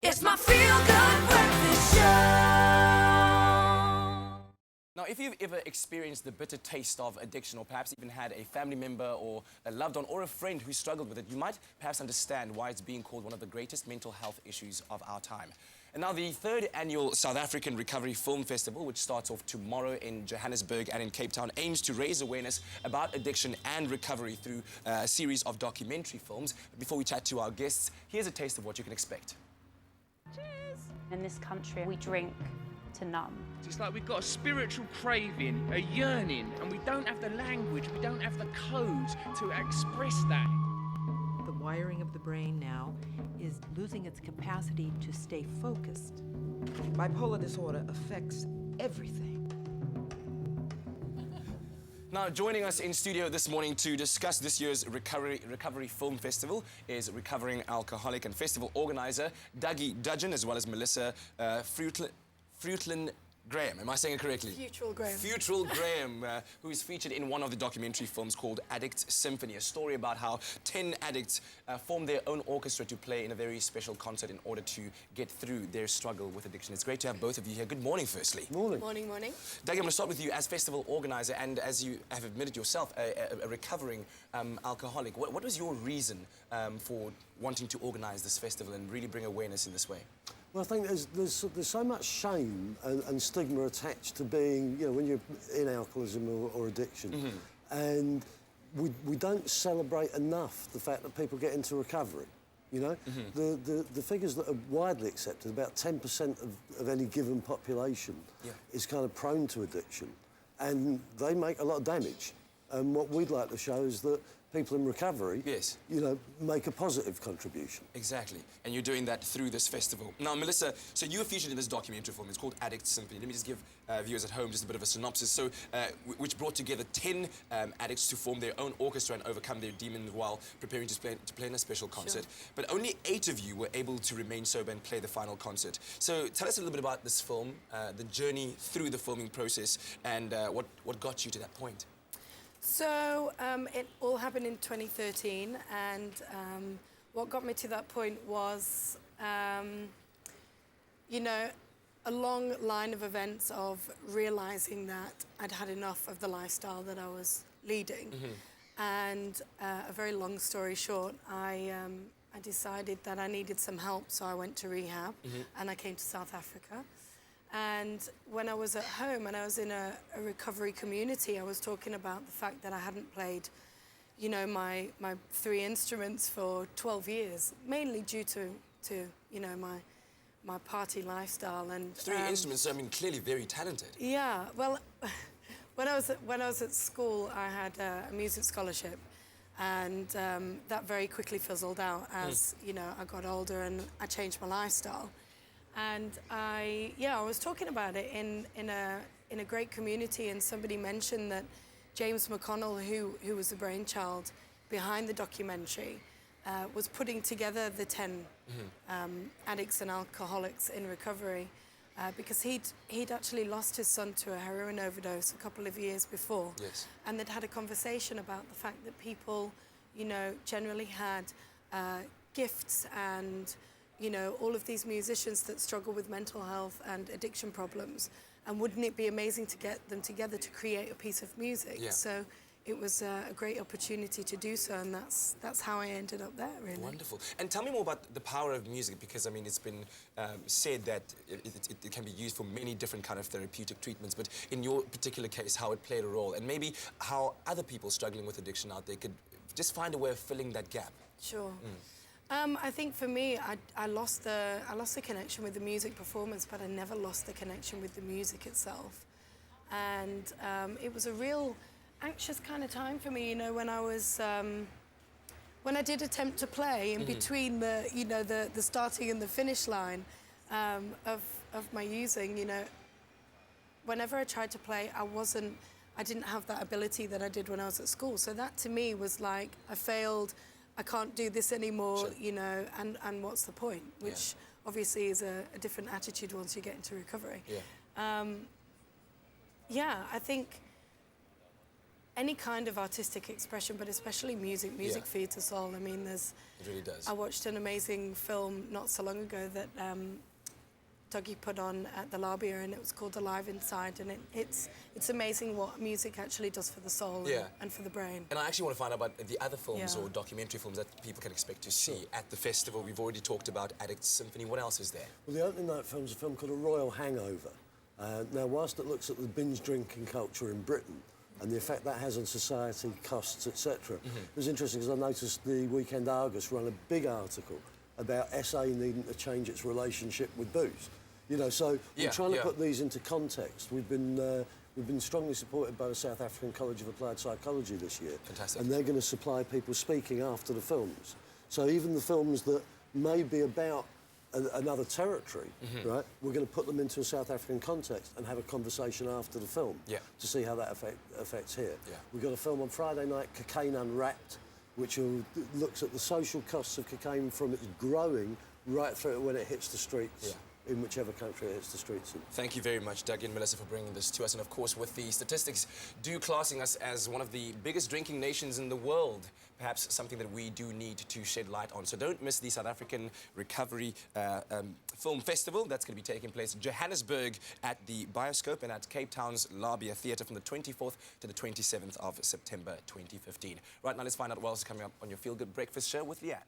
It's my feel-good breakfast show. Now, if you've ever experienced the bitter taste of addiction, or perhaps even had a family member or a loved one or a friend who struggled with it, you might perhaps understand why it's being called one of the greatest mental health issues of our time. And now the third annual South African Recovery Film Festival, which starts off tomorrow in Johannesburg and in Cape Town, aims to raise awareness about addiction and recovery through a series of documentary films. But before we chat to our guests, here's a taste of what you can expect. Cheers! In this country, we drink to numb. It's like we've got a spiritual craving, a yearning, and we don't have the language, we don't have the codes to express that. The wiring of the brain now is losing its capacity to stay focused. Bipolar disorder affects everything. Now, joining us in studio this morning to discuss this year's Recovery Film Festival is recovering alcoholic and festival organizer Dougie Dudgeon, as well as Melissa Fruitlin Graham. Am I saying it correctly? Futrell Graham. Futrell Graham, who is featured in one of the documentary films called Addict Symphony, a story about how 10 addicts form their own orchestra to play in a very special concert in order to get through their struggle with addiction. It's great to have both of you here. Good morning, firstly. Morning. Morning, morning. Dougie, I'm going to start with you as festival organizer and, as you have admitted yourself, a recovering alcoholic. What was your reason for wanting to organize this festival and really bring awareness in this way? Well, I think there's so much shame and stigma attached to being, you know, when you're in alcoholism or addiction. Mm-hmm. And we don't celebrate enough the fact that people get into recovery, you know? Mm-hmm. The figures that are widely accepted, about 10% of any given population is kind of prone to addiction. And they make a lot of damage. And what we'd like to show is that people in recovery, you know, make a positive contribution. Exactly, and you're doing that through this festival. Now, Melissa, so you were featured in this documentary film. It's called Addict Symphony. Let me just give viewers at home just a bit of a synopsis. So, which brought together 10 addicts to form their own orchestra and overcome their demons while preparing to play in a special concert. Sure. But only 8 of you were able to remain sober and play the final concert. So, tell us a little bit about this film, the journey through the filming process, and what got you to that point. So it all happened in 2013, and what got me to that point was, you know, a long line of events of realizing that I'd had enough of the lifestyle that I was leading. Mm-hmm. And a very long story short, I decided that I needed some help, so I went to rehab, and I came to South Africa. And when I was at home and I was in a recovery community, I was talking about the fact that I hadn't played, you know, my 3 instruments for 12 years, mainly due to you know, my party lifestyle. And 3 instruments, so I mean, clearly very talented. Yeah, well, when I was at school, I had a music scholarship, and that very quickly fizzled out as you know, I got older and I changed my lifestyle. And I was talking about it in a great community, and somebody mentioned that James McConnell, who was the brainchild behind the documentary, was putting together the 10 addicts and alcoholics in recovery, because he'd actually lost his son to a heroin overdose a couple of years before. Yes. And they'd had a conversation about the fact that people, you know, generally had gifts and, you know, all of these musicians that struggle with mental health and addiction problems, and wouldn't it be amazing to get them together to create a piece of music? Yeah. So it was a great opportunity to do so, and that's how I ended up there, really. Wonderful. And tell me more about the power of music, because, I mean, it's been said that it can be used for many different kind of therapeutic treatments, but in your particular case, how it played a role, and maybe how other people struggling with addiction out there could just find a way of filling that gap. Sure. I think for me, I lost the connection with the music performance, but I never lost the connection with the music itself. And it was a real anxious kind of time for me, you know, when I was, when I did attempt to play in between the, you know, the starting and the finish line of my using, you know, whenever I tried to play, I didn't have that ability that I did when I was at school. So that to me was like, I failed, I can't do this anymore, you know, and what's the point? Which obviously is a different attitude once you get into recovery. Yeah, I think any kind of artistic expression, but especially music. Music Yeah. feeds us all. I mean, It really does. I watched an amazing film not so long ago that Dougie put on at the Labia, and it was called Alive Inside, and it's amazing what music actually does for the soul Yeah. and for the brain. And I actually want to find out about the other films Yeah. or documentary films that people can expect to see at the festival. We've already talked about Addict Symphony. What else is there? Well, the opening night film's a film called A Royal Hangover. Now, whilst it looks at the binge drinking culture in Britain and the effect that has on society, costs, etc., it was interesting because I noticed the Weekend Argus run a big article about SA needing to change its relationship with booze. You know, so Yeah, we're trying to yeah. put these into context. We've been strongly supported by the South African College of Applied Psychology this year. Fantastic. And they're going to supply people speaking after the films. So even the films that may be about another territory, right, we're going to put them into a South African context and have a conversation after the film Yeah. to see how that affects here. Yeah. We've got a film on Friday night, Cocaine Unwrapped, which looks at the social costs of cocaine from its growing right through to when it hits the streets. Yeah. In whichever country it hits the streets in. Thank you very much, Doug and Melissa, for bringing this to us. And of course, with the statistics classing us as one of the biggest drinking nations in the world, perhaps something that we do need to shed light on. So don't miss the South African Recovery Film Festival. That's going to be taking place in Johannesburg at the Bioscope and at Cape Town's Labia Theatre from the 24th to the 27th of September 2015. Right now, let's find out what else is coming up on your Feel Good Breakfast show with Leigh-Anne.